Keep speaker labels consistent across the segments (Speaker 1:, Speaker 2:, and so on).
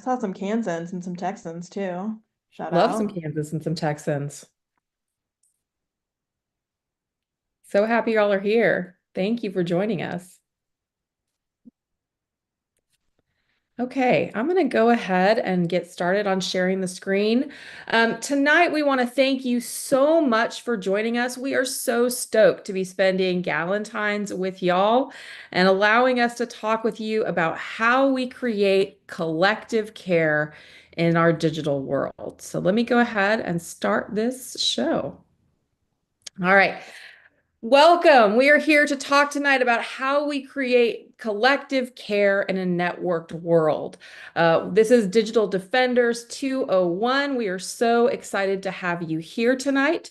Speaker 1: saw some Kansans and some Texans too. Shout
Speaker 2: Love some
Speaker 1: out.
Speaker 2: Kansas and some Texans. So happy y'all are here. Thank you for joining us. Okay, I'm going to go ahead and get started on sharing the screen. Tonight, we want to thank you so much for joining us. We are so stoked to be spending Galentine's with y'all and allowing us to talk with you about how we create collective care in our digital world. So let me go ahead and start this show. All right. Welcome. We are here to talk tonight about how we create collective care in a networked world. This is Digital Defenders 201. We are so excited to have you here tonight.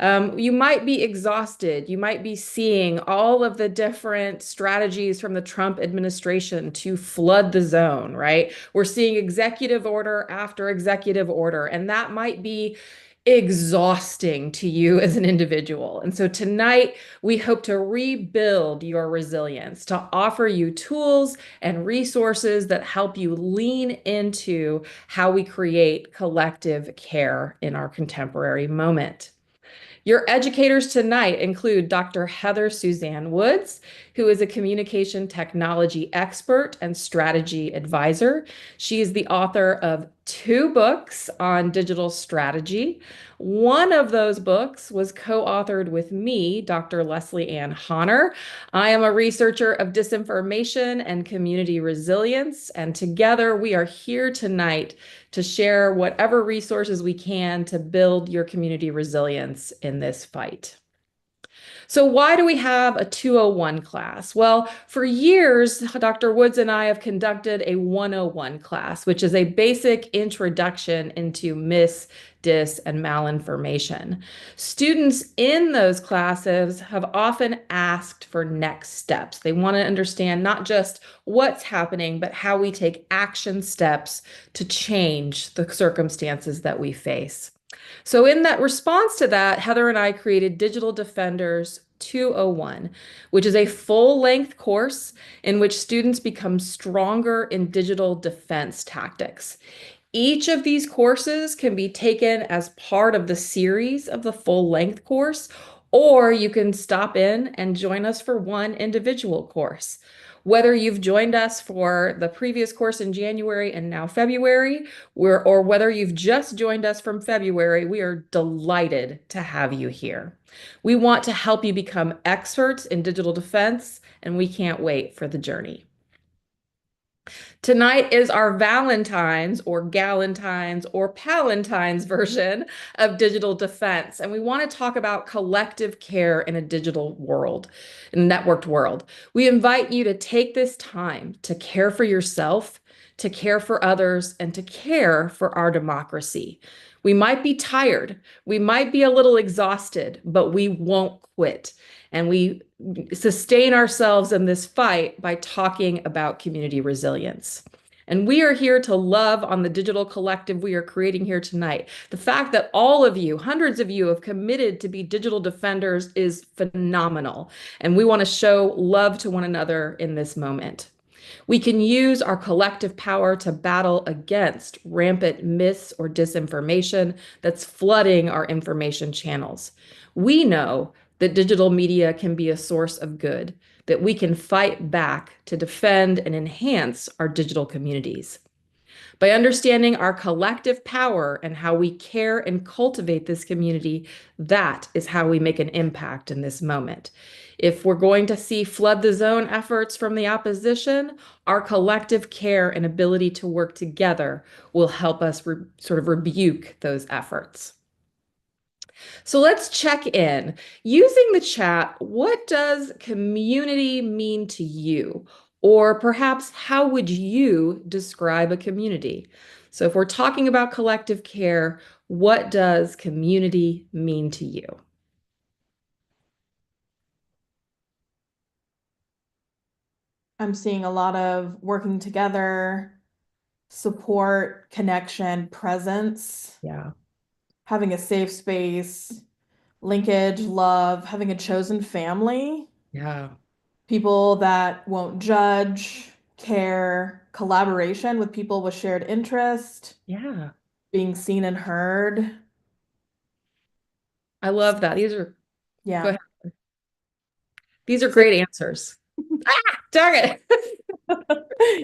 Speaker 2: You might be exhausted. You might be seeing all of the different strategies from the Trump administration to flood the zone, right? We're seeing executive order after executive order, and that might be exhausting to you as an individual. And so tonight, we hope to rebuild your resilience, to offer you tools and resources that help you lean into how we create collective care in our contemporary moment. Your educators tonight include Dr. Heather Suzanne Woods, who is a communication technology expert and strategy advisor. She is the author of 2 books on digital strategy. One of those books was co-authored with me, Dr. Leslie Ann Honor. I am a researcher of disinformation and community resilience, and together we are here tonight to share whatever resources we can to build your community resilience in this fight. So why do we have a 201 class? Well, for years, Dr. Woods and I have conducted a 101 class, which is a basic introduction into mis, dis, and malinformation. Students in those classes have often asked for next steps. They want to understand not just what's happening, but how we take action steps to change the circumstances that we face. So, in that response to that, Heather and I created Digital Defenders 201, which is a full length course in which students become stronger in digital defense tactics. Each of these courses can be taken as part of the series of the full length course, or you can stop in and join us for one individual course. Whether you've joined us for the previous course in January and now February, or whether you've just joined us from February, we are delighted to have you here. We want to help you become experts in digital defense, and we can't wait for the journey. Tonight is our Valentine's or Galentine's or Palentine's version of digital defense. And we want to talk about collective care in a digital world, in a networked world. We invite you to take this time to care for yourself, to care for others, and to care for our democracy. We might be tired, we might be a little exhausted, but we won't quit. And we sustain ourselves in this fight by talking about community resilience. And we are here to love on the digital collective we are creating here tonight. The fact that all of you, hundreds of you, have committed to be digital defenders is phenomenal. And we want to show love to one another in this moment. We can use our collective power to battle against rampant mis or disinformation that's flooding our information channels. We know that digital media can be a source of good, that we can fight back to defend and enhance our digital communities. By understanding our collective power and how we care and cultivate this community, that is how we make an impact in this moment. If we're going to see flood the zone efforts from the opposition, our collective care and ability to work together will help us sort of rebuke those efforts. So let's check in. Using the chat, what does community mean to you? Or perhaps how would you describe a community? So if we're talking about collective care, what does community mean to you?
Speaker 1: I'm seeing a lot of working together, support, connection, presence,
Speaker 2: Yeah,
Speaker 1: having a safe space, linkage, love, having a chosen family,
Speaker 2: yeah,
Speaker 1: people that won't judge, care, collaboration with people with shared interest,
Speaker 2: Yeah,
Speaker 1: being seen and heard.
Speaker 2: I love that. Go
Speaker 1: Yeah.
Speaker 2: ahead. These are
Speaker 1: So,
Speaker 2: great answers. Darn it.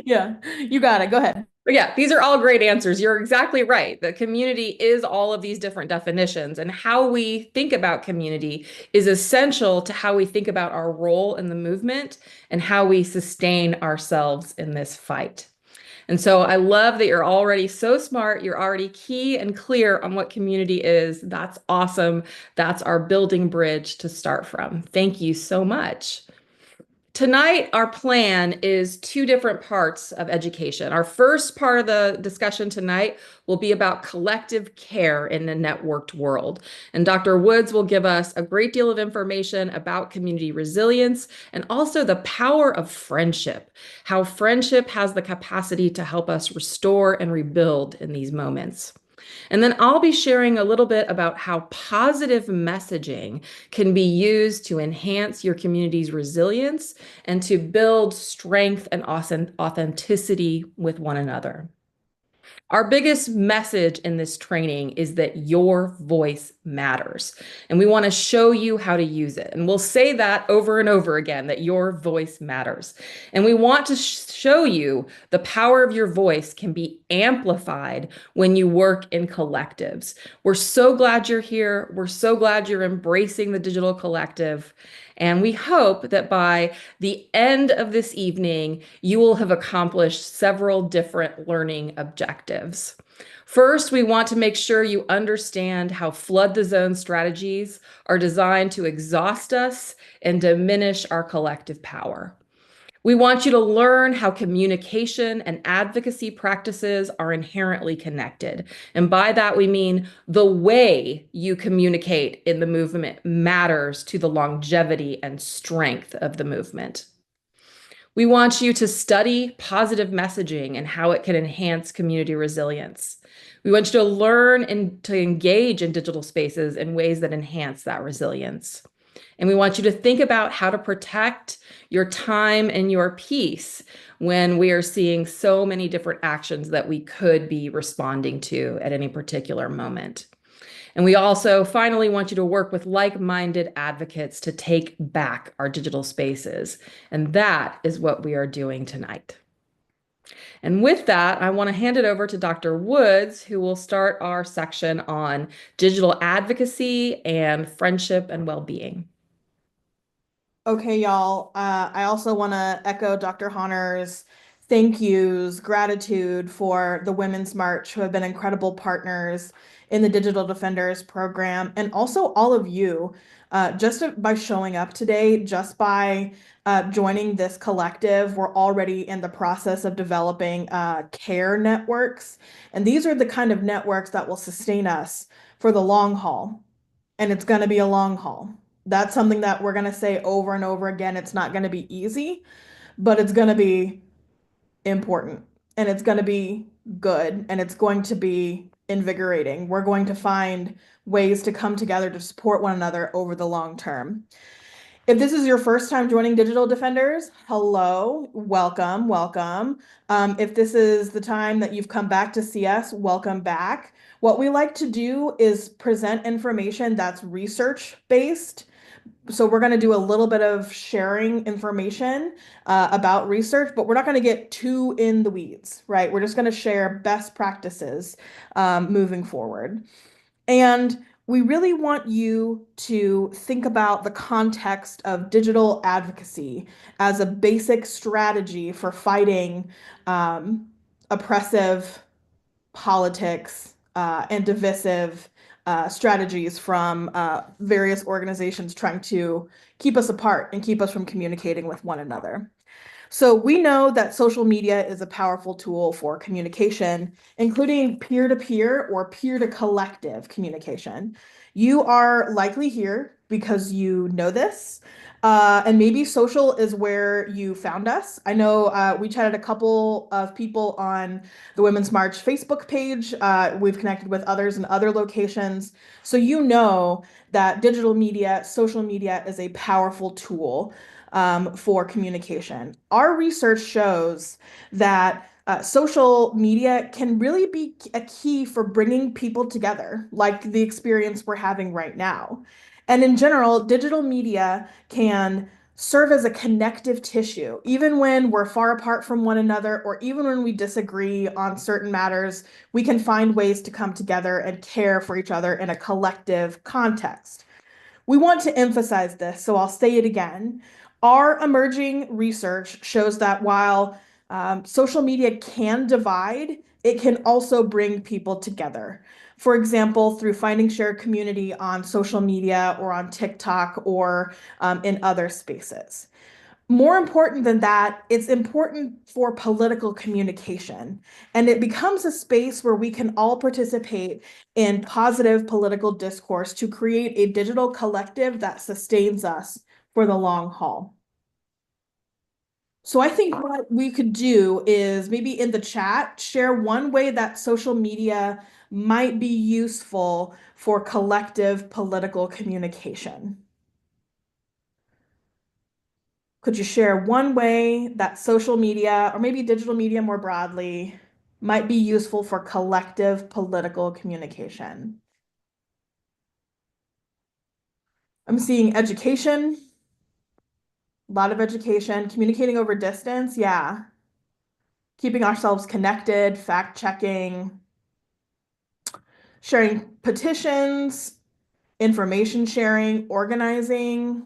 Speaker 1: yeah, you got it. Go ahead.
Speaker 2: But yeah, these are all great answers. You're exactly right. The community is all of these different definitions, and how we think about community is essential to how we think about our role in the movement and how we sustain ourselves in this fight. And so I love that you're already so smart. You're already key and clear on what community is. That's awesome. That's our building bridge to start from. Thank you so much. Tonight, our plan is two different parts of education. Our first part of the discussion tonight will be about collective care in a networked world. And Dr. Woods will give us a great deal of information about community resilience and also the power of friendship, how friendship has the capacity to help us restore and rebuild in these moments. And then I'll be sharing a little bit about how positive messaging can be used to enhance your community's resilience and to build strength and authenticity with one another. Our biggest message in this training is that your voice matters. And we want to show you how to use it. And we'll say that over and over again, that your voice matters. And we want to show you the power of your voice can be amplified when you work in collectives. We're so glad you're here. We're so glad you're embracing the digital collective. And we hope that by the end of this evening, you will have accomplished several different learning objectives. First, we want to make sure you understand how flood the zone strategies are designed to exhaust us and diminish our collective power. We want you to learn how communication and advocacy practices are inherently connected. And by that, we mean the way you communicate in the movement matters to the longevity and strength of the movement. We want you to study positive messaging and how it can enhance community resilience. We want you to learn and to engage in digital spaces in ways that enhance that resilience. And we want you to think about how to protect your time and your peace when we are seeing so many different actions that we could be responding to at any particular moment. And we also finally want you to work with like-minded advocates to take back our digital spaces. And that is what we are doing tonight. And with that, I want to hand it over to Dr. Woods, who will start our section on digital advocacy and friendship and well-being.
Speaker 1: Okay, y'all. I also want to echo Dr. Honnor's thank yous, gratitude for the Women's March, who have been incredible partners in the Digital Defenders program, and also all of you, just by showing up today, just by joining this collective. We're already in the process of developing care networks, and these are the kind of networks that will sustain us for the long haul, and it's going to be a long haul. That's something that we're going to say over and over again. It's not going to be easy, but it's going to be important and it's going to be good and it's going to be invigorating. We're going to find ways to come together to support one another over the long term. If this is your first time joining Digital Defenders, hello, welcome, welcome. If this is the time that you've come back to see us, welcome back. What we like to do is present information that's research based. So we're going to do a little bit of sharing information about research, but we're not going to get too in the weeds, right? We're just going to share best practices moving forward. And we really want you to think about the context of digital advocacy as a basic strategy for fighting oppressive politics and divisive strategies from various organizations trying to keep us apart and keep us from communicating with one another. So we know that social media is a powerful tool for communication, including peer-to-peer or peer-to-collective communication. You are likely here because you know this, and maybe social is where you found us. I know we chatted a couple of people on the Women's March Facebook page. We've connected with others in other locations. So you know that digital media, social media is a powerful tool for communication. Our research shows that social media can really be a key for bringing people together, like the experience we're having right now. And in general, digital media can serve as a connective tissue, even when we're far apart from one another, or even when we disagree on certain matters, we can find ways to come together and care for each other in a collective context. We want to emphasize this, so I'll say it again. Our emerging research shows that while social media can divide, it can also bring people together. For example, through finding shared community on social media or on TikTok or in other spaces. More important than that, it's important for political communication. And it becomes a space where we can all participate in positive political discourse to create a digital collective that sustains us for the long haul. So I think what we could do is maybe in the chat, share one way that social media might be useful for collective political communication. Could you share one way that social media, or maybe digital media more broadly, might be useful for collective political communication? I'm seeing education, a lot of education, communicating over distance, yeah. Keeping ourselves connected, fact checking, sharing petitions, information sharing, organizing,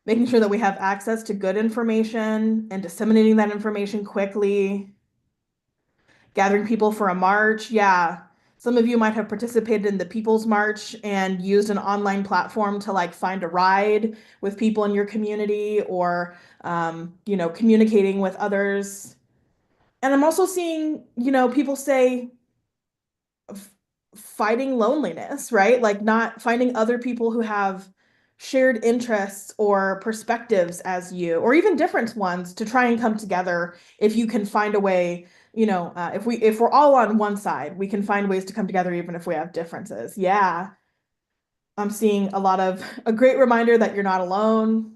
Speaker 1: making sure that we have access to good information and disseminating that information quickly. Gathering people for a march. Yeah. Some of you might have participated in the People's March and used an online platform to like find a ride with people in your community or, communicating with others. And I'm also seeing, people say fighting loneliness, right? Like not finding other people who have shared interests or perspectives as you, or even different ones to try and come together if you can find a way, if we're all on one side, we can find ways to come together even if we have differences. Yeah. I'm seeing a great reminder that you're not alone.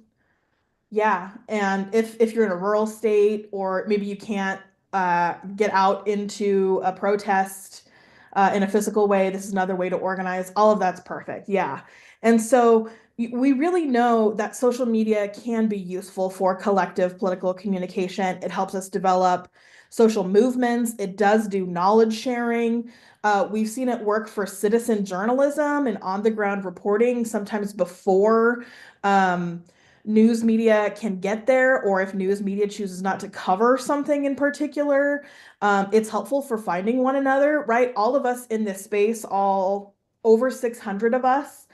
Speaker 1: Yeah, and if you're in a rural state or maybe you can't get out into a protest in a physical way, this is another way to organize. All of that's perfect. Yeah. And so we really know that social media can be useful for collective political communication. It helps us develop social movements. It does do knowledge sharing. We've seen it work for citizen journalism and on-the-ground reporting, sometimes before um, news media can get there, or if news media chooses not to cover something in particular, it's helpful for finding one another, right? All of us in this space, all over 600 of us,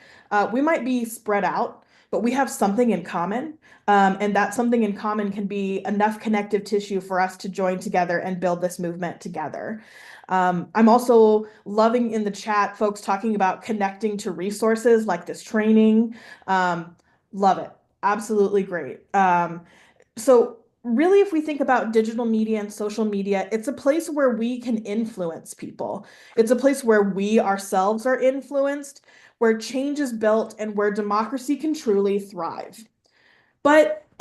Speaker 1: we might be spread out, but we have something in common. And that something in common can be enough connective tissue for us to join together and build this movement together. I'm also loving in the chat folks talking about connecting to resources like this training. Love it. Absolutely great. So really, if we think about digital media and social media, it's a place where we can influence people. It's a place where we ourselves are influenced, where change is built, and where democracy can truly thrive.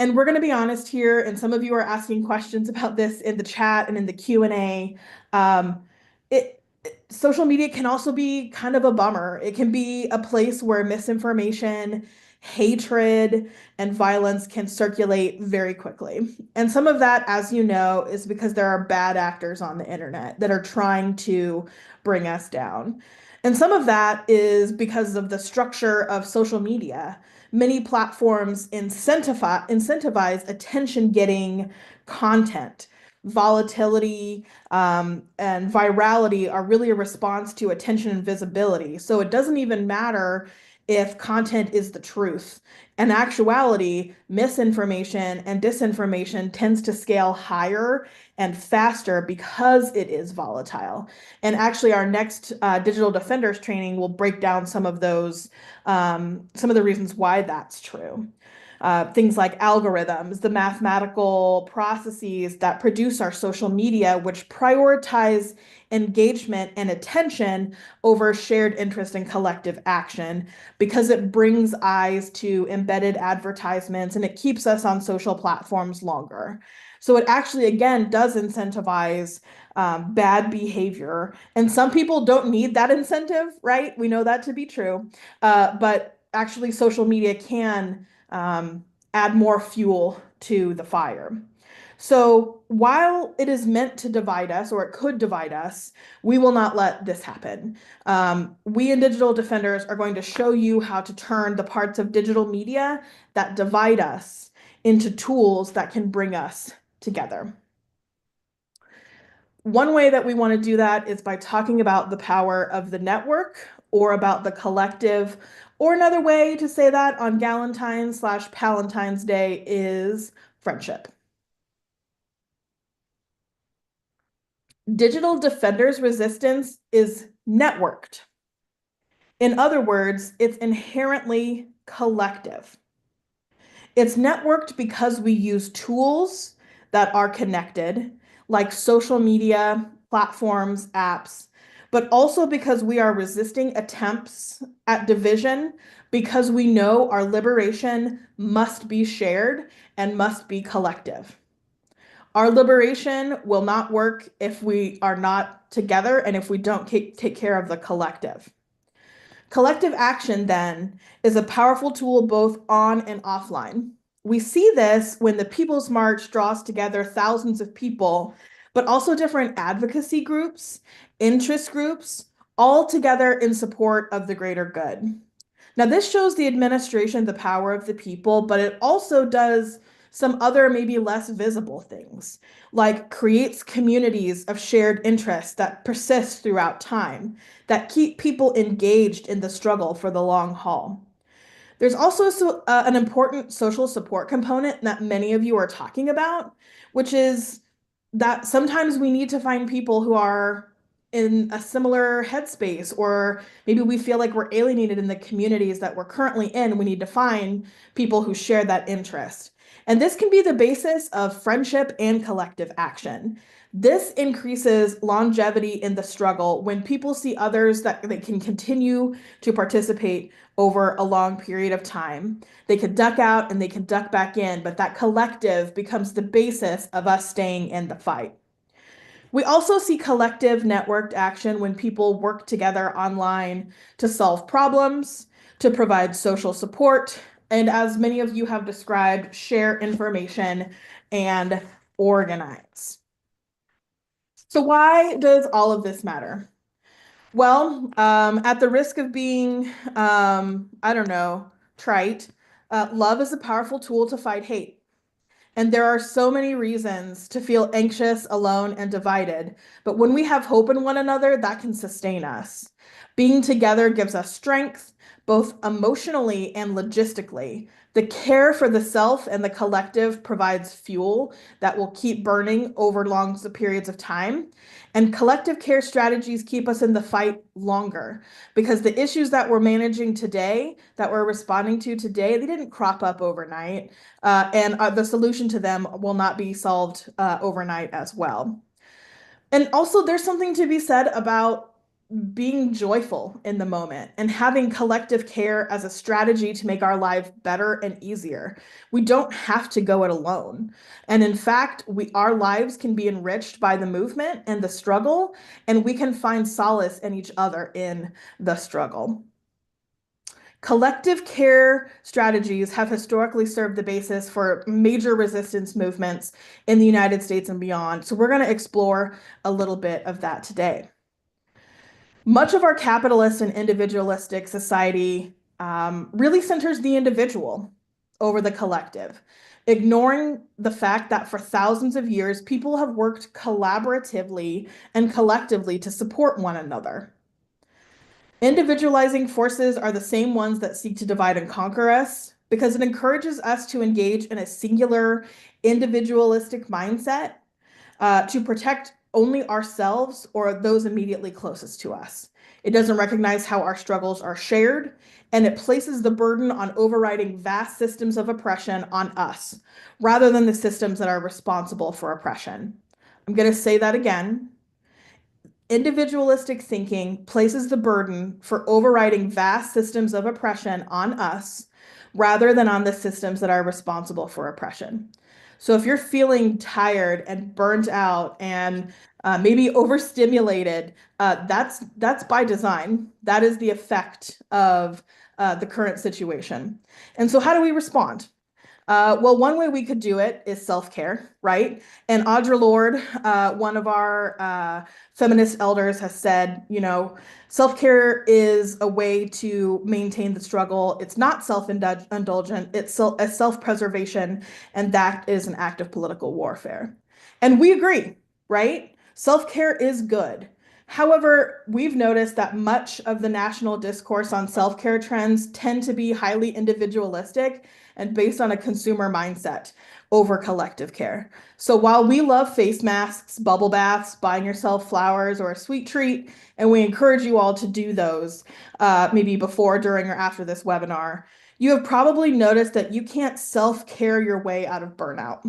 Speaker 1: And we're going to be honest here, and some of you are asking questions about this in the chat and in the Q&A. Social media can also be kind of a bummer. It can be a place where misinformation, hatred, and violence can circulate very quickly. And some of that, as you know, is because there are bad actors on the internet that are trying to bring us down. And some of that is because of the structure of social media. Many platforms incentivize attention-getting content. Volatility and virality are really a response to attention and visibility. So it doesn't even matter if content is the truth. In actuality, misinformation and disinformation tends to scale higher and faster because it is volatile. And actually, our next Digital Defenders training will break down some of the reasons why that's true. things like algorithms, the mathematical processes that produce our social media, which prioritize engagement and attention over shared interest and collective action because it brings eyes to embedded advertisements and it keeps us on social platforms longer. So it actually, again, does incentivize bad behavior. And some people don't need that incentive, right? We know that to be true. But actually, social media can add more fuel to the fire. So while it is meant to divide us, or it could divide us, we will not let this happen. We in Digital Defenders are going to show you how to turn the parts of digital media that divide us into tools that can bring us together. One way that we want to do that is by talking about the power of the network or about the collective. Or another way to say that on Galentine's/Palentine's Day is friendship. Digital Defenders resistance is networked. In other words, it's inherently collective. It's networked because we use tools that are connected, like social media, platforms, apps, but also because we are resisting attempts at division because we know our liberation must be shared and must be collective. Our liberation will not work if we are not together and if we don't take care of the collective. Collective action, then, is a powerful tool both on and offline. We see this when the People's March draws together thousands of people, but also different advocacy groups, interest groups, all together in support of the greater good. Now, this shows the administration the power of the people, but it also does some other, maybe less visible things, like creates communities of shared interests that persist throughout time, that keep people engaged in the struggle for the long haul. There's also an important social support component that many of you are talking about, which is that sometimes we need to find people who are in a similar headspace, or maybe we feel like we're alienated in the communities that we're currently in. We need to find people who share that interest. And this can be the basis of friendship and collective action. This increases longevity in the struggle when people see others that they can continue to participate over a long period of time. They could duck out and they can duck back in, but that collective becomes the basis of us staying in the fight. We also see collective networked action when people work together online to solve problems, to provide social support, and as many of you have described, share information and organize. So why does all of this matter? Well, at the risk of being, I don't know, trite, love is a powerful tool to fight hate. And there are so many reasons to feel anxious, alone, and divided. But when we have hope in one another, that can sustain us. Being together gives us strength, both emotionally and logistically. The care for the self and the collective provides fuel that will keep burning over long periods of time. And collective care strategies keep us in the fight longer because the issues that we're managing today, that we're responding to today, they didn't crop up overnight. And the solution to them will not be solved overnight as well. And also, there's something to be said about being joyful in the moment and having collective care as a strategy to make our life better and easier. We don't have to go it alone. And in fact, our lives can be enriched by the movement and the struggle, and we can find solace in each other in the struggle. Collective care strategies have historically served the basis for major resistance movements in the United States and beyond. So we're going to explore a little bit of that today. Much of our capitalist and individualistic society really centers the individual over the collective, ignoring the fact that for thousands of years, people have worked collaboratively and collectively to support one another. Individualizing forces are the same ones that seek to divide and conquer us because it encourages us to engage in a singular individualistic mindset to protect only ourselves or those immediately closest to us. It doesn't recognize how our struggles are shared, and it places the burden on overriding vast systems of oppression on us, rather than the systems that are responsible for oppression. I'm going to say that again. Individualistic thinking places the burden for overriding vast systems of oppression on us rather than on the systems that are responsible for oppression. So if you're feeling tired and burnt out and maybe overstimulated, that's by design. That is the effect of the current situation. And so how do we respond? Well, one way we could do it is self-care, right? And Audre Lorde, one of our feminist elders, has said, self-care is a way to maintain the struggle. It's not self-indulgent, it's a self-preservation, and that is an act of political warfare. And we agree, right? Self-care is good. However, we've noticed that much of the national discourse on self-care trends tend to be highly individualistic and based on a consumer mindset over collective care. So while we love face masks, bubble baths, buying yourself flowers, or a sweet treat, and we encourage you all to do those maybe before, during, or after this webinar, you have probably noticed that you can't self-care your way out of burnout.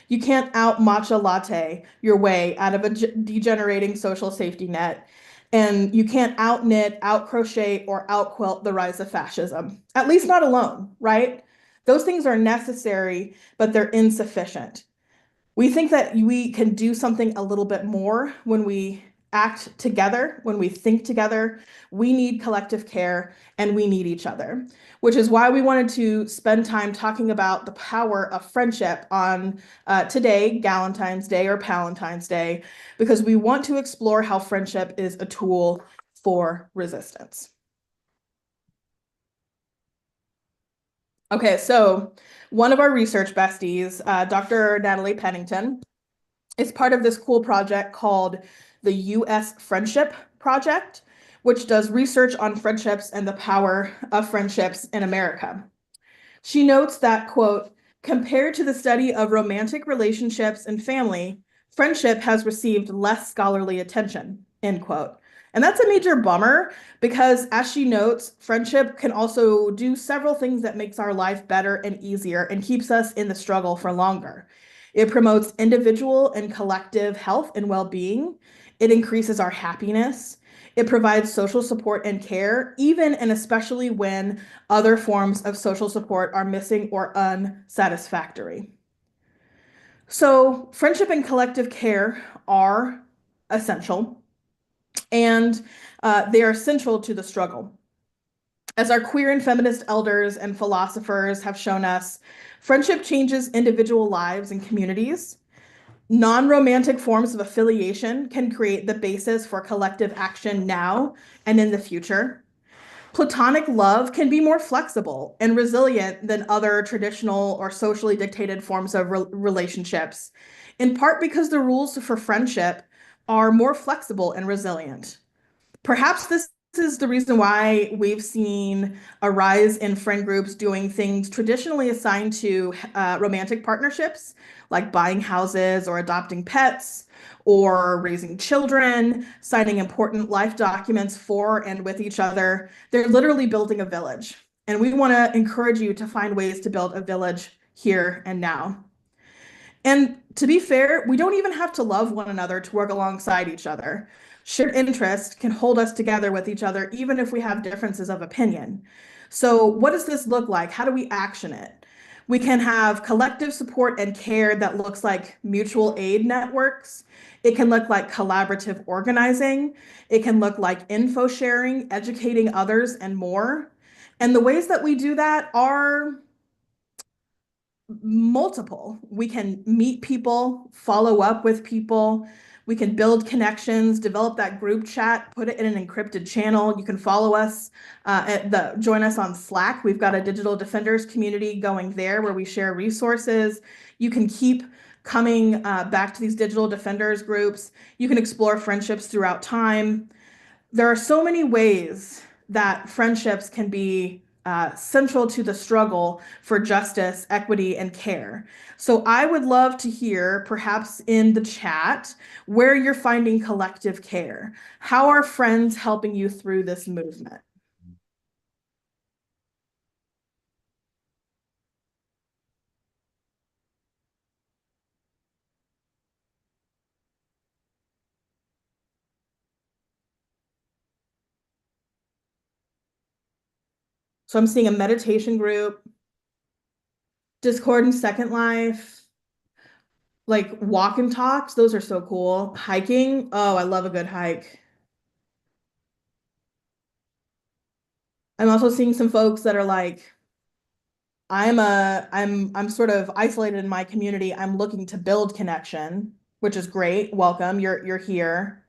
Speaker 1: You can't out matcha latte your way out of a degenerating social safety net. And you can't out knit, out crochet, or out quilt the rise of fascism, at least not alone, right? Those things are necessary, but they're insufficient. We think that we can do something a little bit more when we act together, when we think together. We need collective care and we need each other, which is why we wanted to spend time talking about the power of friendship on today, Galentine's Day or Palentine's Day, because we want to explore how friendship is a tool for resistance. Okay, so one of our research besties, Dr. Natalie Pennington, is part of this cool project called the U.S. Friendship Project, which does research on friendships and the power of friendships in America. She notes that, quote, compared to the study of romantic relationships and family, friendship has received less scholarly attention, end quote. And that's a major bummer because, as she notes, friendship can also do several things that makes our life better and easier and keeps us in the struggle for longer. It promotes individual and collective health and well-being. It increases our happiness. It provides social support and care, even and especially when other forms of social support are missing or unsatisfactory. So friendship and collective care are essential, and they are central to the struggle. As our queer and feminist elders and philosophers have shown us, friendship changes individual lives and communities. Non-romantic forms of affiliation can create the basis for collective action now and in the future. Platonic love can be more flexible and resilient than other traditional or socially dictated forms of relationships, in part because the rules for friendship are more flexible and resilient. Perhaps this is the reason why we've seen a rise in friend groups doing things traditionally assigned to romantic partnerships, like buying houses or adopting pets or raising children, signing important life documents for and with each other. They're literally building a village. And we want to encourage you to find ways to build a village here and now. And to be fair, we don't even have to love one another to work alongside each other. Shared interest can hold us together with each other, even if we have differences of opinion. So what does this look like? How do we action it? We can have collective support and care that looks like mutual aid networks. It can look like collaborative organizing. It can look like info sharing, educating others, and more. And the ways that we do that are multiple. We can meet people, follow up with people. We can build connections, develop that group chat, put it in an encrypted channel. You can follow us join us on Slack. We've got a Digital Defenders community going there where we share resources. You can keep coming back to these Digital Defenders groups. You can explore friendships throughout time. There are so many ways that friendships can be central to the struggle for justice, equity, and care. So I would love to hear, perhaps in the chat, where you're finding collective care. How are friends helping you through this movement? So I'm seeing a meditation group, Discord and Second Life, like walk and talks. Those are so cool. Hiking. Oh, I love a good hike. I'm also seeing some folks that are like, I'm sort of isolated in my community. I'm looking to build connection, which is great. Welcome. You're here.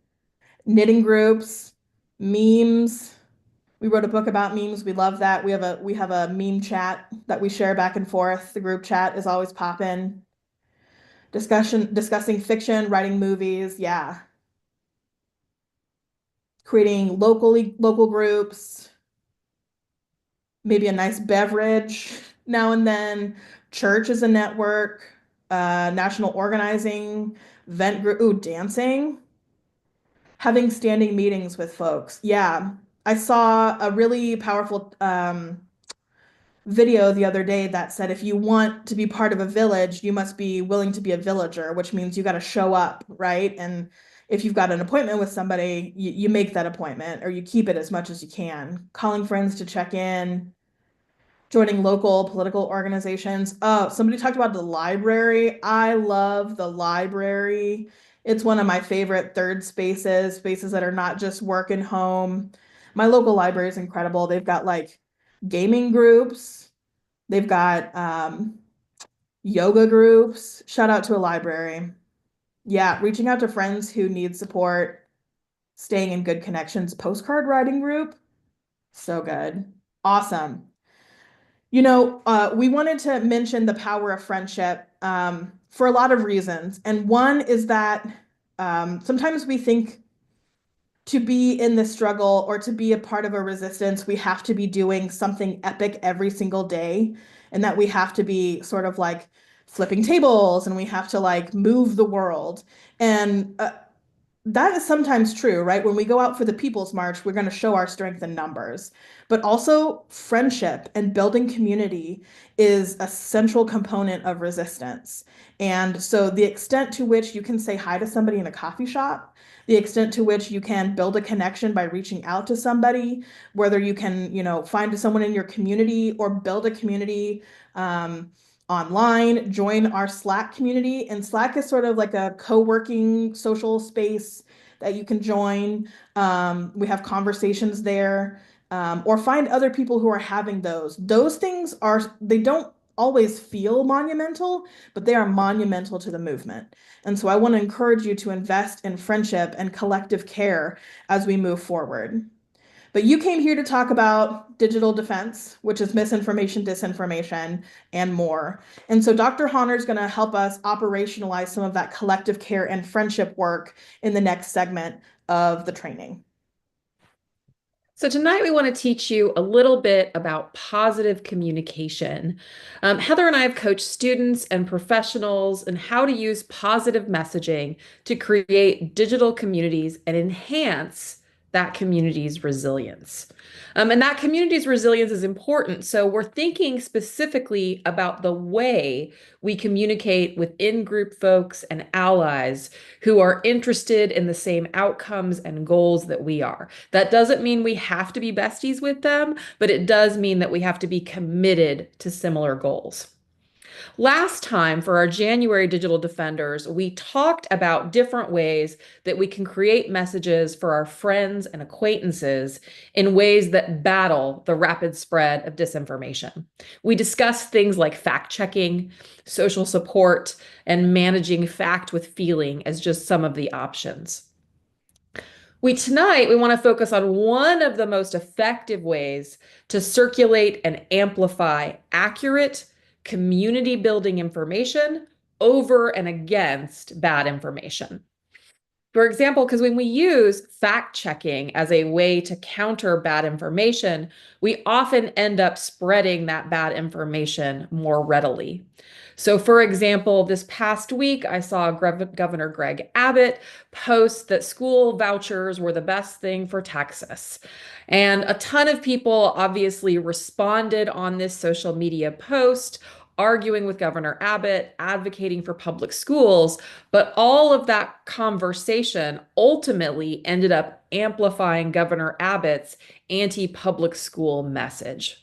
Speaker 1: Knitting groups, memes. We wrote a book about memes. We love that. We have a meme chat that we share back and forth. The group chat is always popping. Discussing fiction, writing movies. Yeah. Creating local groups, maybe a nice beverage now and then. Church is a network, national organizing, vent group, ooh, dancing, having standing meetings with folks. Yeah. I saw a really powerful video the other day that said if you want to be part of a village, you must be willing to be a villager, which means you got to show up, right? And if you've got an appointment with somebody, you make that appointment or you keep it as much as you can. Calling friends to check in, joining local political organizations. Oh, somebody talked about the library. I love the library. It's one of my favorite third spaces, spaces that are not just work and home. My local library is incredible. They've got like gaming groups. They've got yoga groups. Shout out to a library. Yeah, reaching out to friends who need support, staying in good connections. Postcard writing group. So good. Awesome. We wanted to mention the power of friendship for a lot of reasons. And one is that sometimes we think to be in the struggle or to be a part of a resistance, we have to be doing something epic every single day, and that we have to be sort of like flipping tables and we have to like move the world. And that is sometimes true, right? When we go out for the People's March, we're going to show our strength in numbers. But also, friendship and building community is a central component of resistance. And so, the extent to which you can say hi to somebody in a coffee shop, the extent to which you can build a connection by reaching out to somebody, whether you can, find someone in your community or build a community. Online, join our Slack community. And Slack is sort of like a co-working social space that you can join. We have conversations there, or find other people who are having those. Those things they don't always feel monumental, but they are monumental to the movement. And so I want to encourage you to invest in friendship and collective care as we move forward. But you came here to talk about digital defense, which is misinformation, disinformation, and more. And so Dr. Honor is going to help us operationalize some of that collective care and friendship work in the next segment of the training.
Speaker 2: So tonight we want to teach you a little bit about positive communication. Heather and I have coached students and professionals in how to use positive messaging to create digital communities and enhance that community's resilience. And that community's resilience is important. So we're thinking specifically about the way we communicate with in-group folks and allies who are interested in the same outcomes and goals that we are. That doesn't mean we have to be besties with them, but it does mean that we have to be committed to similar goals. Last time for our January Digital Defenders, we talked about different ways that we can create messages for our friends and acquaintances in ways that battle the rapid spread of disinformation. We discussed things like fact checking, social support, and managing fact with feeling as just some of the options. Tonight we want to focus on one of the most effective ways to circulate and amplify accurate community building information over and against bad information. For example, because when we use fact checking as a way to counter bad information, we often end up spreading that bad information more readily. So, for example, this past week, I saw Governor Greg Abbott post that school vouchers were the best thing for Texas. And a ton of people obviously responded on this social media post, arguing with Governor Abbott, advocating for public schools. But all of that conversation ultimately ended up amplifying Governor Abbott's anti-public school message.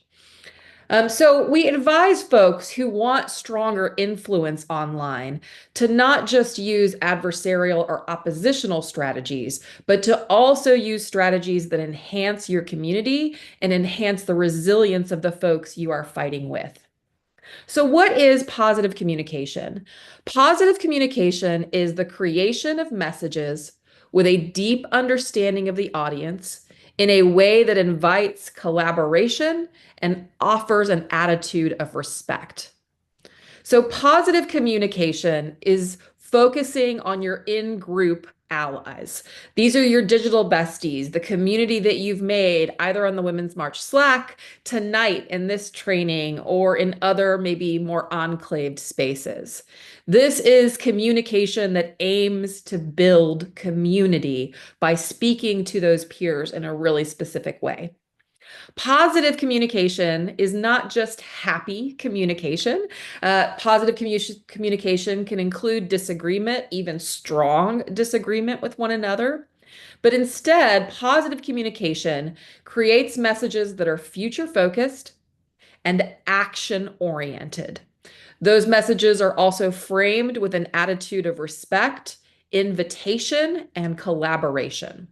Speaker 2: So we advise folks who want stronger influence online to not just use adversarial or oppositional strategies, but to also use strategies that enhance your community and enhance the resilience of the folks you are fighting with. So, what is positive communication? Positive communication is the creation of messages with a deep understanding of the audience in a way that invites collaboration and offers an attitude of respect. So, positive communication is focusing on your in group allies. These are your digital besties, the community that you've made either on the Women's March Slack, tonight in this training, or in other maybe more enclaved spaces. This is communication that aims to build community by speaking to those peers in a really specific way. Positive communication is not just happy communication. Positive communication can include disagreement, even strong disagreement with one another. But instead, positive communication creates messages that are future focused and action oriented. Those messages are also framed with an attitude of respect, invitation, and collaboration.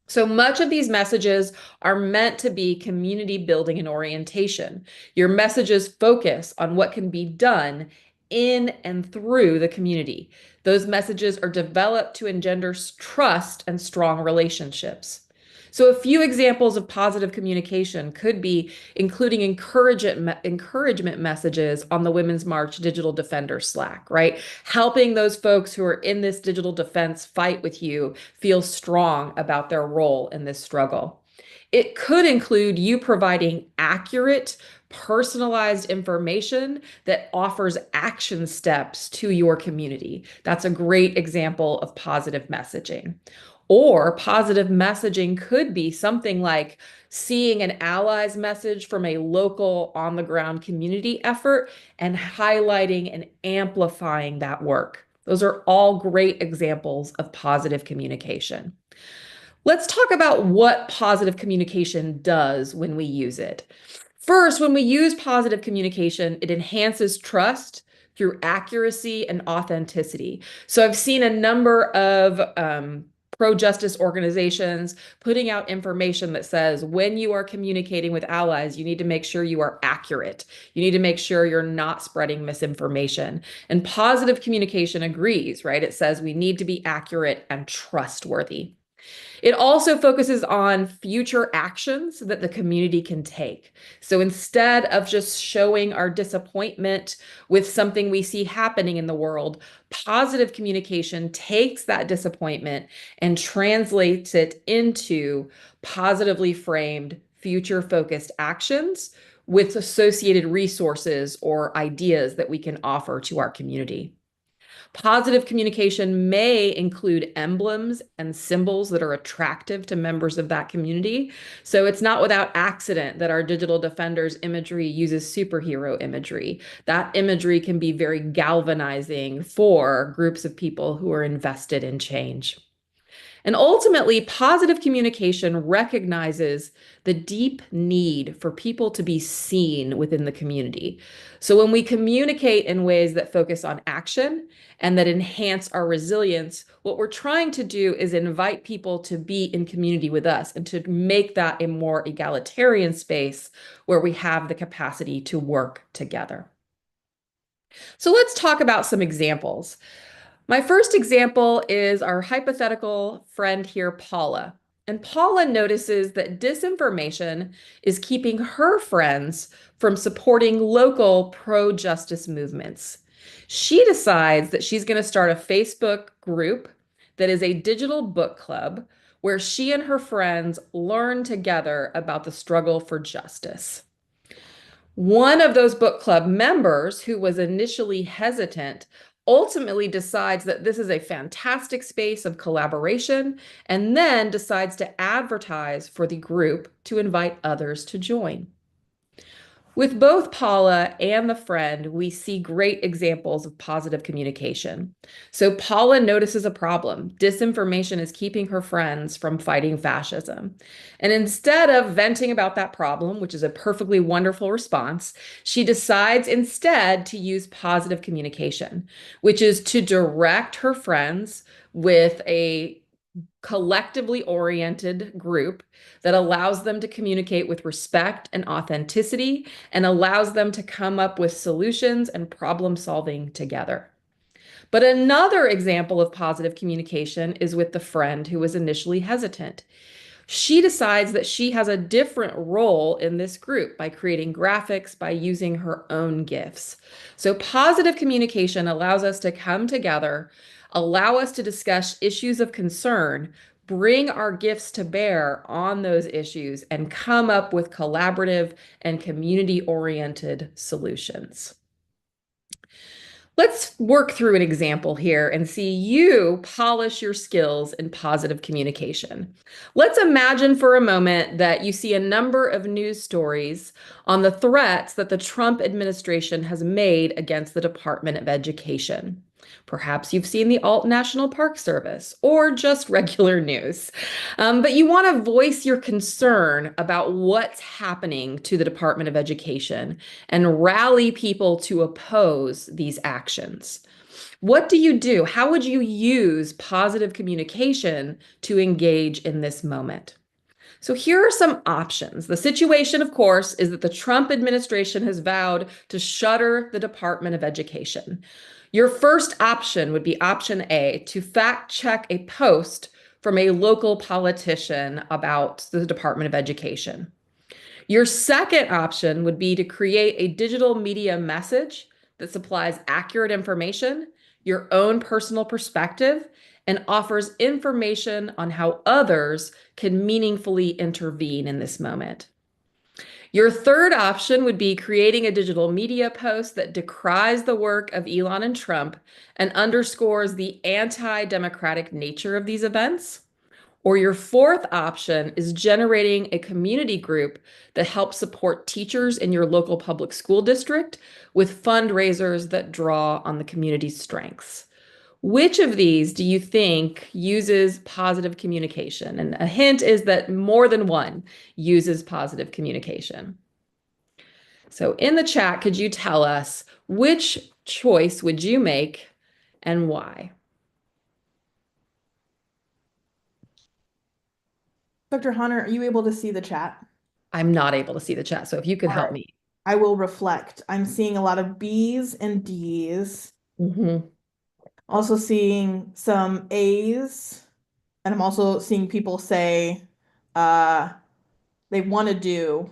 Speaker 2: So much of these messages are meant to be community building and orientation. Your messages focus on what can be done in and through the community. Those messages are developed to engender trust and strong relationships. So a few examples of positive communication could be including encouragement messages on the Women's March Digital Defender Slack, right? Helping those folks who are in this digital defense fight with you feel strong about their role in this struggle. It could include you providing accurate, personalized information that offers action steps to your community. That's a great example of positive messaging. Or positive messaging could be something like seeing an ally's message from a local on the ground community effort and highlighting and amplifying that work. Those are all great examples of positive communication. Let's talk about what positive communication does when we use it. First, when we use positive communication, it enhances trust through accuracy and authenticity. So I've seen a number of pro-justice organizations putting out information that says when you are communicating with allies, you need to make sure you are accurate. You need to make sure you're not spreading misinformation. And positive communication agrees, right? It says we need to be accurate and trustworthy. It also focuses on future actions that the community can take. So instead of just showing our disappointment with something we see happening in the world, positive communication takes that disappointment and translates it into positively framed, future focused actions with associated resources or ideas that we can offer to our community. Positive communication may include emblems and symbols that are attractive to members of that community. So it's not without accident that our digital defenders imagery uses superhero imagery. That imagery can be very galvanizing for groups of people who are invested in change. And ultimately, positive communication recognizes the deep need for people to be seen within the community. So when we communicate in ways that focus on action and that enhance our resilience, what we're trying to do is invite people to be in community with us and to make that a more egalitarian space where we have the capacity to work together. So let's talk about some examples. My first example is our hypothetical friend here, Paula. And Paula notices that disinformation is keeping her friends from supporting local pro-justice movements. She decides that she's going to start a Facebook group that is a digital book club where she and her friends learn together about the struggle for justice. One of those book club members, who was initially hesitant, ultimately decides that this is a fantastic space of collaboration and then decides to advertise for the group to invite others to join. With both Paula and the friend, we see great examples of positive communication. So Paula notices a problem. Disinformation is keeping her friends from fighting fascism. And instead of venting about that problem, which is a perfectly wonderful response, she decides instead to use positive communication, which is to direct her friends with a collectively oriented group that allows them to communicate with respect and authenticity and allows them to come up with solutions and problem solving together. But another example of positive communication is with the friend who was initially hesitant. She decides that she has a different role in this group by creating graphics, by using her own gifts. So positive communication allows us to come together, allow us to discuss issues of concern, bring our gifts to bear on those issues, and come up with collaborative and community-oriented solutions. Let's work through an example here and see you polish your skills in positive communication. Let's imagine for a moment that you see a number of news stories on the threats that the Trump administration has made against the Department of Education. Perhaps you've seen the Alt National Park Service or just regular news. But you want to voice your concern about what's happening to the Department of Education and rally people to oppose these actions. What do you do? How would you use positive communication to engage in this moment? So here are some options. The situation, of course, is that the Trump administration has vowed to shutter the Department of Education. Your first option would be option A, to fact check a post from a local politician about the Department of Education. Your second option would be to create a digital media message that supplies accurate information, your own personal perspective, and offers information on how others can meaningfully intervene in this moment. Your third option would be creating a digital media post that decries the work of Elon and Trump and underscores the anti-democratic nature of these events. Or your fourth option is generating a community group that helps support teachers in your local public school district with fundraisers that draw on the community's strengths. Which of these do you think uses positive communication? And a hint is that more than one uses positive communication. So in the chat, could you tell us which choice would you make and why?
Speaker 1: Dr. Hunter, are you able to see the chat?
Speaker 2: I'm not able to see the chat, so if you could
Speaker 1: All
Speaker 2: help
Speaker 1: right.
Speaker 2: me.
Speaker 1: I will reflect. I'm seeing a lot of B's and D's. Also seeing some A's, and I'm also seeing people say they want to do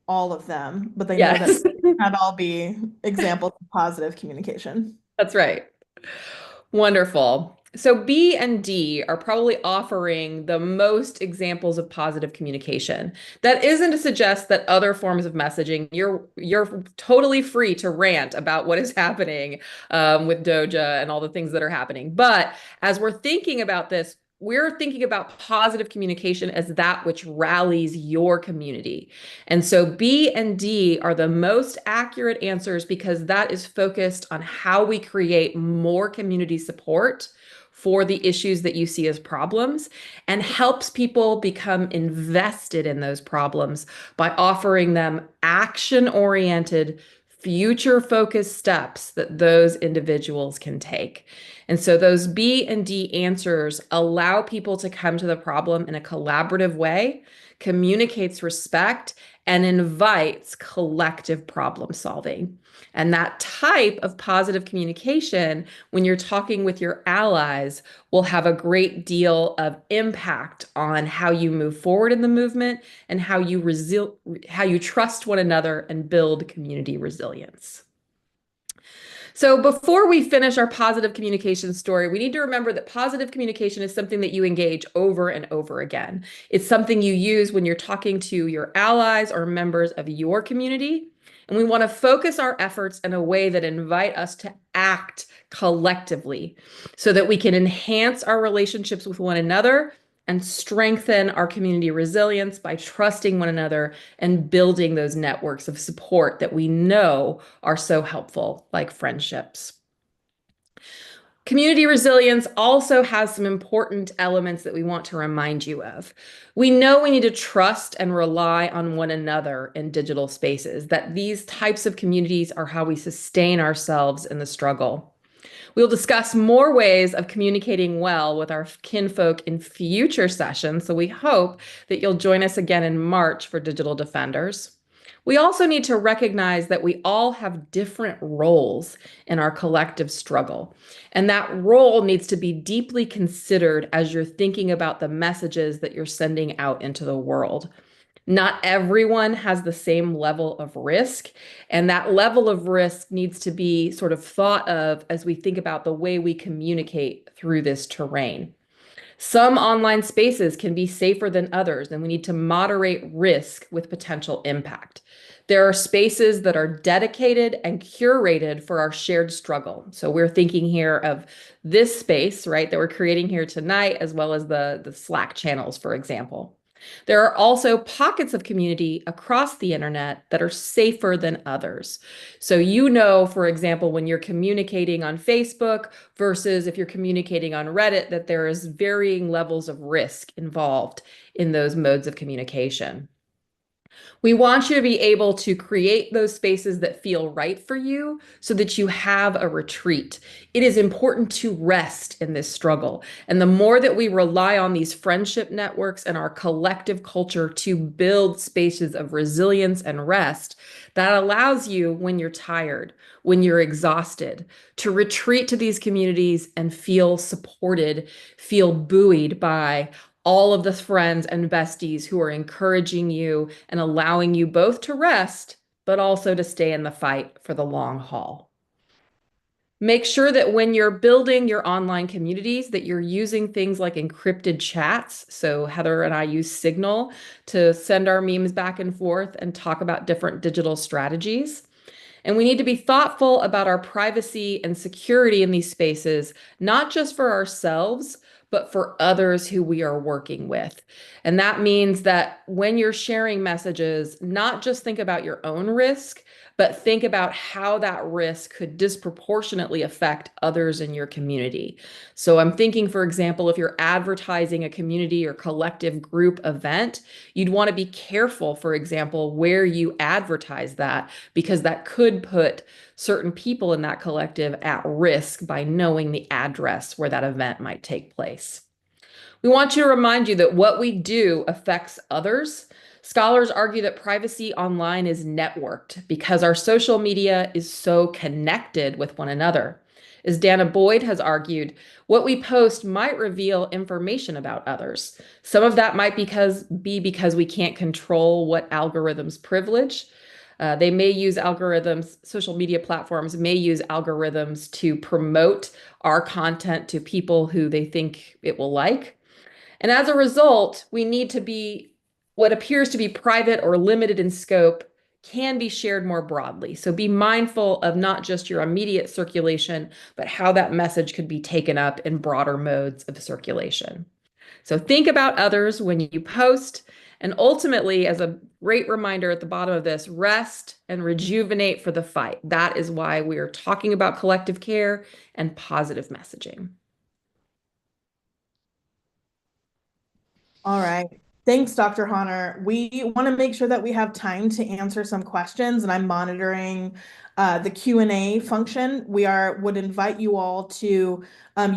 Speaker 1: all of them, but they know that
Speaker 2: Yes,
Speaker 1: not all be examples of positive communication.
Speaker 2: that's right. Wonderful. So B and D are probably offering the most examples of positive communication. That isn't to suggest that other forms of messaging, you're totally free to rant about what is happening with Doja and all the things that are happening. But as we're thinking about this, we're thinking about positive communication as that which rallies your community. And so B and D are the most accurate answers because that is focused on how we create more community support for the issues that you see as problems and helps people become invested in those problems by offering them action-oriented, future-focused steps that those individuals can take. And so those B and D answers allow people to come to the problem in a collaborative way, communicates respect, and invites collective problem solving. And that type of positive communication, when you're talking with your allies, will have a great deal of impact on how you move forward in the movement and how you trust one another and build community resilience. So before we finish our positive communication story, we need to remember that positive communication is something that you engage over and over again. It's something you use when you're talking to your allies or members of your community. And we want to focus our efforts in a way that invite us to act collectively so that we can enhance our relationships with one another and strengthen our community resilience by trusting one another and building those networks of support that we know are so helpful, like friendships. Community resilience also has some important elements that we want to remind you of. We know we need to trust and rely on one another in digital spaces, that these types of communities are how we sustain ourselves in the struggle. We'll discuss more ways of communicating well with our kinfolk in future sessions, so we hope that you'll join us again in March for Digital Defenders. We also need to recognize that we all have different roles in our collective struggle, and that role needs to be deeply considered as you're thinking about the messages that you're sending out into the world. Not everyone has the same level of risk, and that level of risk needs to be sort of thought of as we think about the way we communicate through this terrain. Some online spaces can be safer than others, and we need to moderate risk with potential impact. There are spaces that are dedicated and curated for our shared struggle. So we're thinking here of this space, right, that we're creating here tonight, as well as the Slack channels, for example. There are also pockets of community across the internet that are safer than others. So, for example, when you're communicating on Facebook versus if you're communicating on Reddit, that there is varying levels of risk involved in those modes of communication. We want you to be able to create those spaces that feel right for you so that you have a retreat. It is important to rest in this struggle. And the more that we rely on these friendship networks and our collective culture to build spaces of resilience and rest, that allows you, when you're tired, when you're exhausted, to retreat to these communities and feel supported, feel buoyed by all of the friends and besties who are encouraging you and allowing you both to rest, but also to stay in the fight for the long haul. Make sure that when you're building your online communities that you're using things like encrypted chats. So Heather and I use Signal to send our memes back and forth and talk about different digital strategies. And we need to be thoughtful about our privacy and security in these spaces, not just for ourselves, but for others who we are working with. And that means that when you're sharing messages, not just think about your own risk, but think about how that risk could disproportionately affect others in your community. So I'm thinking, for example, if you're advertising a community or collective group event, you'd want to be careful, for example, where you advertise that, because that could put certain people in that collective at risk by knowing the address where that event might take place. We want to remind you that what we do affects others. Scholars argue that privacy online is networked because our social media is so connected with one another. As Dana Boyd has argued, what we post might reveal information about others. Some of that might be because we can't control what algorithms privilege. They may use algorithms, social media platforms may use algorithms to promote our content to people who they think it will like. And as a result, we need to be what appears to be private or limited in scope can be shared more broadly. So be mindful of not just your immediate circulation, but how that message could be taken up in broader modes of circulation. So think about others when you post. And ultimately, as a great reminder at the bottom of this, rest and rejuvenate for the fight. That is why we are talking about collective care and positive messaging.
Speaker 1: All right. Thanks, Dr. Honor. We want to make sure that we have time to answer some questions, and I'm monitoring the Q&A function. Would invite you all to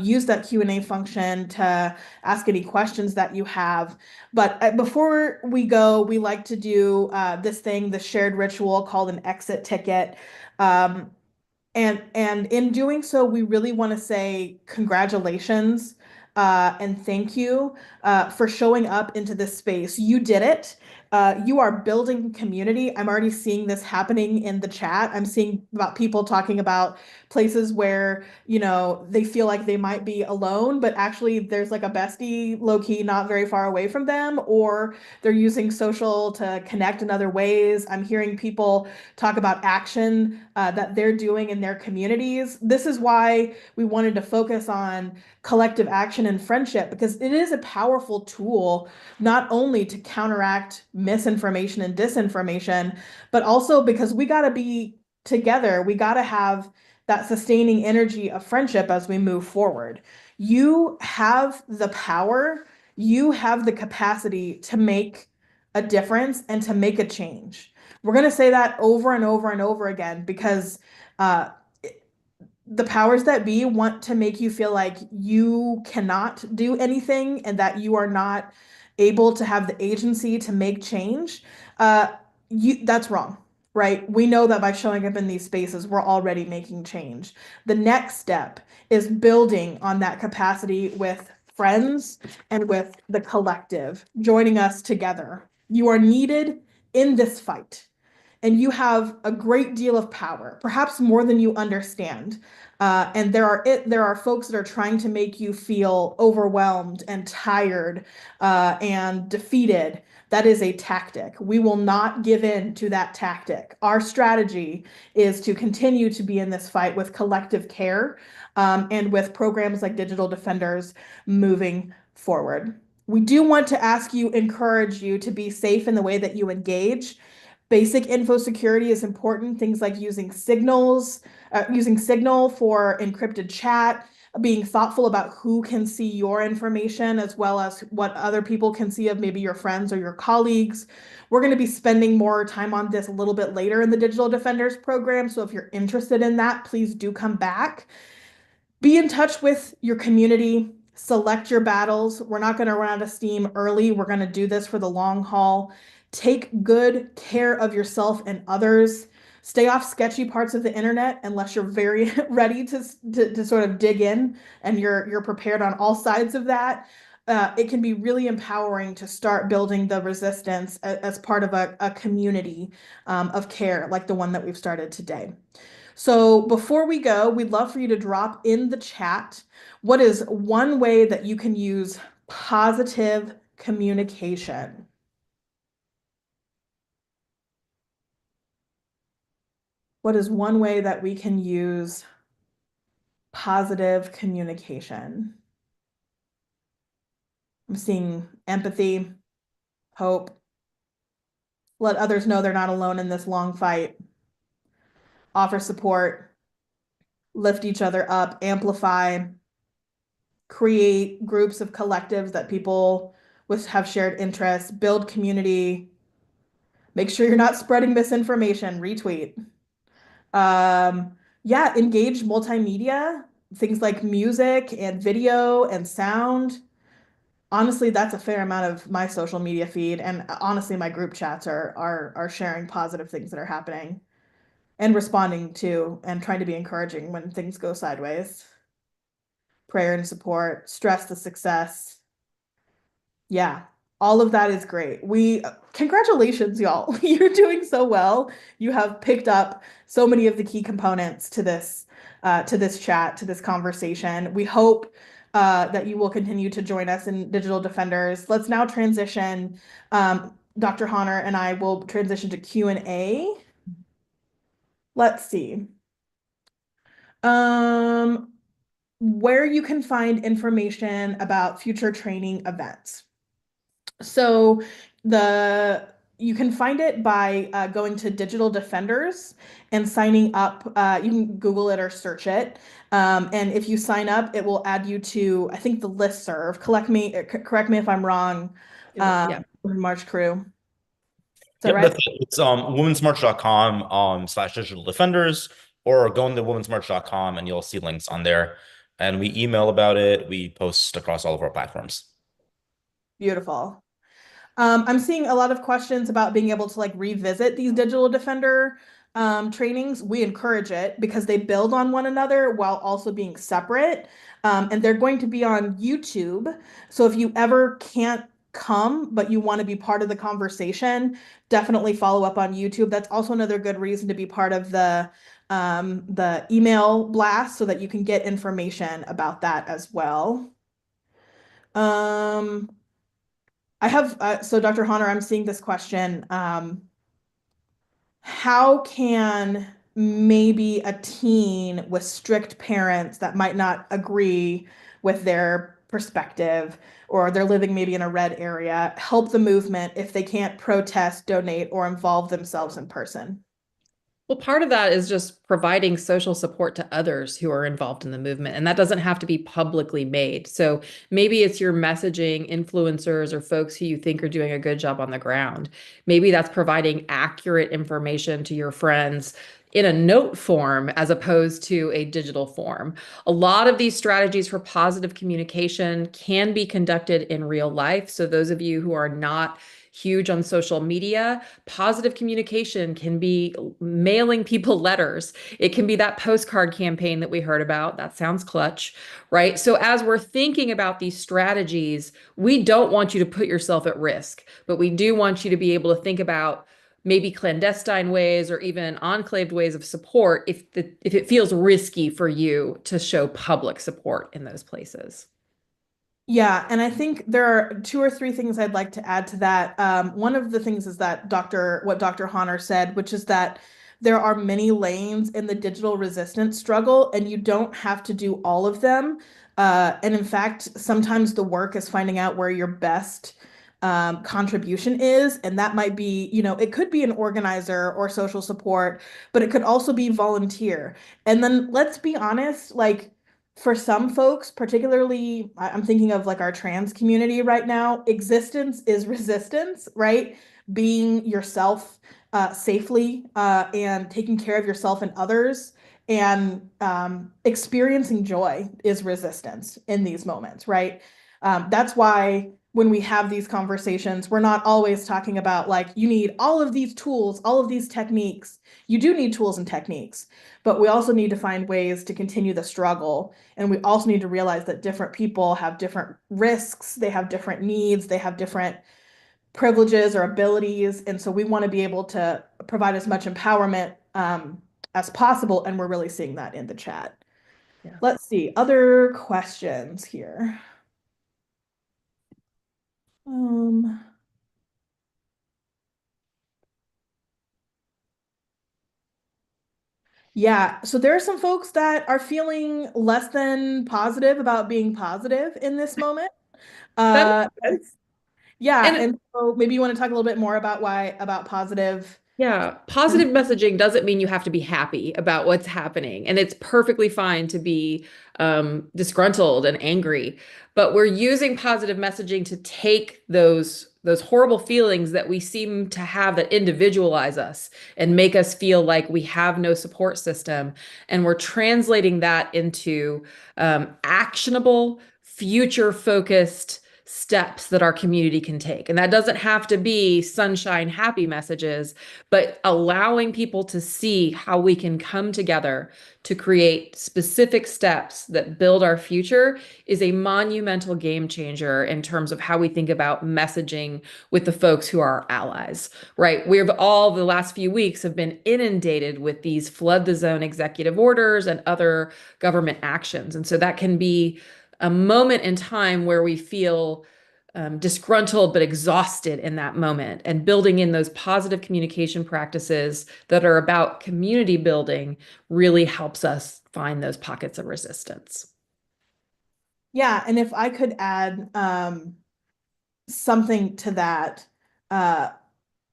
Speaker 1: use that Q&A function to ask any questions that you have. But before we go, we like to do the shared ritual called an exit ticket. And in doing so, we really want to say congratulations and thank you for showing up into this space. You did it. You are building community. I'm already seeing this happening in the chat. I'm seeing about people talking about places where, they feel like they might be alone, but actually there's like a bestie low key not very far away from them, or they're using social to connect in other ways. I'm hearing people talk about action that they're doing in their communities. This is why we wanted to focus on collective action and friendship, because it is a powerful tool not only to counteract misinformation and disinformation, but also because we got to be together. We got to have that sustaining energy of friendship as we move forward. You have the power, you have the capacity to make a difference and to make a change. We're going to say that over and over and over again because uh, the powers that be want to make you feel like you cannot do anything and that you are not able to have the agency to make change. Uh, that's wrong, right? We know that by showing up in these spaces, we're already making change. The next step is building on that capacity with friends and with the collective, joining us together. You are needed in this fight and you have a great deal of power, perhaps more than you understand. And there are folks that are trying to make you feel overwhelmed and tired and defeated. That is a tactic. We will not give in to that tactic. Our strategy is to continue to be in this fight with collective care and with programs like Digital Defenders moving forward. We do want to encourage you to be safe in the way that you engage. Basic info security is important. Things like using using Signal for encrypted chat, being thoughtful about who can see your information as well as what other people can see of maybe your friends or your colleagues. We're going to be spending more time on this a little bit later in the Digital Defenders program. So if you're interested in that, please do come back. Be in touch with your community, select your battles. We're not going to run out of steam early. We're going to do this for the long haul. Take good care of yourself and others. Stay off sketchy parts of the internet unless you're very ready to sort of dig in and you're prepared on all sides of that. It can be really empowering to start building the resistance as part of a community of care like the one that we've started today. So before we go, we'd love for you to drop in the chat what is one way that you can use positive communication? What is one way that we can use positive communication? I'm seeing empathy, hope, let others know they're not alone in this long fight, offer support, lift each other up, amplify, create groups of collectives that people have shared interests, build community, make sure you're not spreading misinformation, retweet. Yeah, engage multimedia, things like music and video and sound. Honestly, that's a fair amount of my social media feed, and honestly, my group chats are sharing positive things that are happening and responding to and trying to be encouraging when things go sideways. Prayer and support, stress the success. Yeah, all of that is great. Congratulations, y'all. You're doing so well. You have picked up so many of the key components to this chat, to this conversation. We hope that you will continue to join us in Digital Defenders. Let's now transition. Dr. Honor and I will transition to Q&A. Let's see. Where you can find information about future training events. So you can find it by going to Digital Defenders and signing up. You can Google it or search it. And if you sign up, it will add you to, I think, the listserv. Correct me if I'm wrong.
Speaker 2: Yeah.
Speaker 1: March Crew. Is that
Speaker 3: Yep,
Speaker 1: right?
Speaker 3: that's it. It's womensmarch.com / digital defenders, or go into womensmarch.com and you'll see links on there. And we email about it. We post across all of our platforms.
Speaker 1: Beautiful. I'm seeing a lot of questions about being able to like revisit these Digital Defender trainings. We encourage it because they build on one another while also being separate. And they're going to be on YouTube. So if you ever can't come, but you want to be part of the conversation, definitely follow up on YouTube. That's also another good reason to be part of the email blast so that you can get information about that as well. Um, I have so Dr. Honor, I'm seeing this question. How can maybe a teen with strict parents that might not agree with their perspective, or they're living maybe in a red area, help the movement if they can't protest, donate, or involve themselves in person?
Speaker 2: Well, part of that is just providing social support to others who are involved in the movement, and that doesn't have to be publicly made. So maybe it's your messaging influencers or folks who you think are doing a good job on the ground. Maybe that's providing accurate information to your friends in a note form as opposed to a digital form. A lot of these strategies for positive communication can be conducted in real life. So those of you who are not huge on social media, positive communication can be mailing people letters. It can be that postcard campaign that we heard about. That sounds clutch, right? So as we're thinking about these strategies, we don't want you to put yourself at risk, but we do want you to be able to think about maybe clandestine ways or even enclaved ways of support if it feels risky for you to show public support in those places.
Speaker 1: Yeah, and I think there are two or three things I'd like to add to that. One of the things is that what Dr. Honor said, which is that there are many lanes in the digital resistance struggle, and you don't have to do all of them. And in fact, sometimes the work is finding out where your best contribution is, and that might be, it could be an organizer or social support, but it could also be volunteer. And then let's be honest, like for some folks, particularly, I'm thinking of like our trans community right now, existence is resistance, right? Being yourself safely and taking care of yourself and others and experiencing joy is resistance in these moments, right? That's why when we have these conversations, we're not always talking about like, you need all of these tools, all of these techniques. You do need tools and techniques, but we also need to find ways to continue the struggle. And we also need to realize that different people have different risks, they have different needs, they have different privileges or abilities. And so we want to be able to provide as much empowerment as possible. And we're really seeing that in the chat.
Speaker 2: Yeah.
Speaker 1: Let's see, other questions here. Yeah, so there are some folks that are feeling less than positive about being positive in this moment.
Speaker 2: That
Speaker 1: Uh,
Speaker 2: makes sense.
Speaker 1: yeah,
Speaker 2: And
Speaker 1: and so maybe you want to talk a little bit more about about positive.
Speaker 2: yeah, positive messaging doesn't mean you have to be happy about what's happening. And it's perfectly fine to be disgruntled and angry. But we're using positive messaging to take those horrible feelings that we seem to have that individualize us and make us feel like we have no support system. And we're translating that into actionable, future focused steps that our community can take. And that doesn't have to be sunshine, happy messages, but allowing people to see how we can come together to create specific steps that build our future is a monumental game changer in terms of how we think about messaging with the folks who are our allies, right? We've all the last few weeks have been inundated with these flood the zone executive orders and other government actions. And so that can be a moment in time where we feel disgruntled but exhausted in that moment, and building in those positive communication practices that are about community building really helps us find those pockets of resistance.
Speaker 1: Yeah, and if I could add something to that, uh,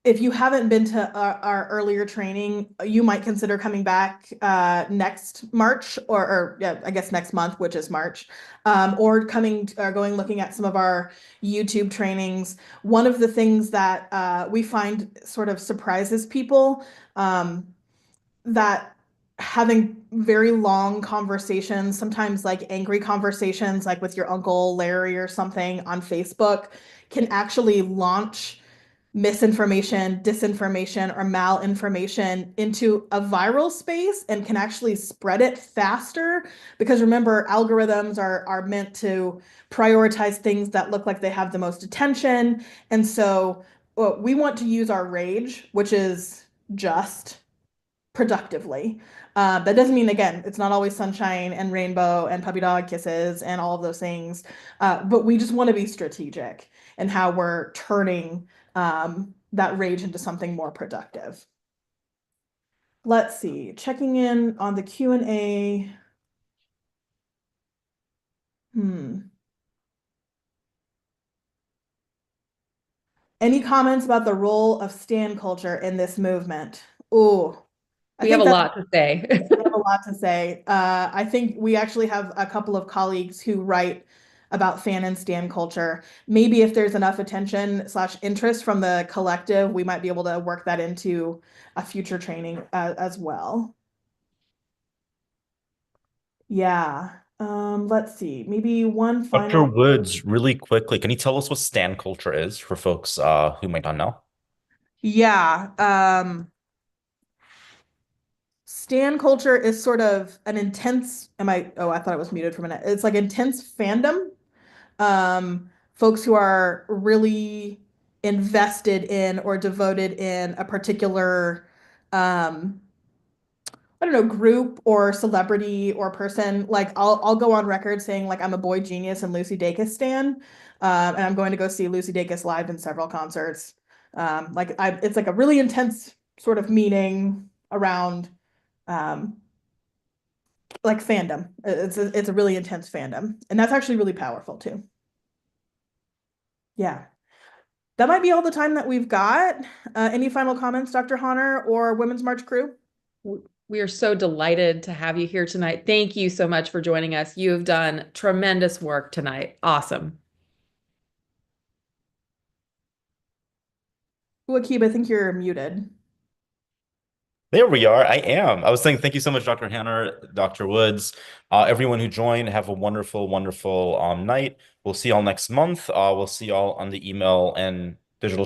Speaker 1: if you haven't been to our earlier training, you might consider coming back next March or yeah, I guess next month, which is March, or going looking at some of our YouTube trainings. One of the things that we find sort of surprises people that having very long conversations, sometimes like angry conversations, like with your Uncle Larry or something on Facebook, can actually launch misinformation, disinformation, or malinformation into a viral space and can actually spread it faster. Because remember, algorithms are meant to prioritize things that look like they have the most attention. And so we want to use our rage, which is just productively. That doesn't mean, again, it's not always sunshine and rainbow and puppy dog kisses and all of those things. But we just want to be strategic in how we're turning that rage into something more productive. Let's see, checking in on the Q&A. Any comments about the role of stan culture in this movement? Oh,
Speaker 2: We have a lot to say.
Speaker 1: We have a lot to say. I think we actually have a couple of colleagues who write about fan and stan culture. Maybe if there's enough attention / interest from the collective, we might be able to work that into a future training as well. Yeah. Let's see. Maybe one
Speaker 3: Dr.
Speaker 1: final.
Speaker 3: Woods, really quickly, can you tell us what stan culture is for folks who might not know?
Speaker 1: Yeah. Stan culture is sort of an intense, oh, I thought I was muted for a minute. It's like intense fandom. Folks who are really invested in or devoted in a particular, I don't know, group or celebrity or person. Like I'll go on record saying like I'm a Boy Genius and Lucy Dacus stan, and I'm going to go see Lucy Dacus live in several concerts. It's like a really intense sort of meaning around um, like fandom. It's a really intense fandom, and that's actually really powerful too. Yeah. That might be all the time that we've got. Any final comments, Dr. Honor or Women's March crew?
Speaker 2: We are so delighted to have you here tonight. Thank you so much for joining us. You have done tremendous work tonight. Awesome.
Speaker 1: Akib, I think you're muted.
Speaker 3: There we are. I am. I was saying thank you so much, Dr. Hanner, Dr. Woods, everyone who joined. Have a wonderful, wonderful night. We'll see y'all next month. We'll see y'all on the email and digital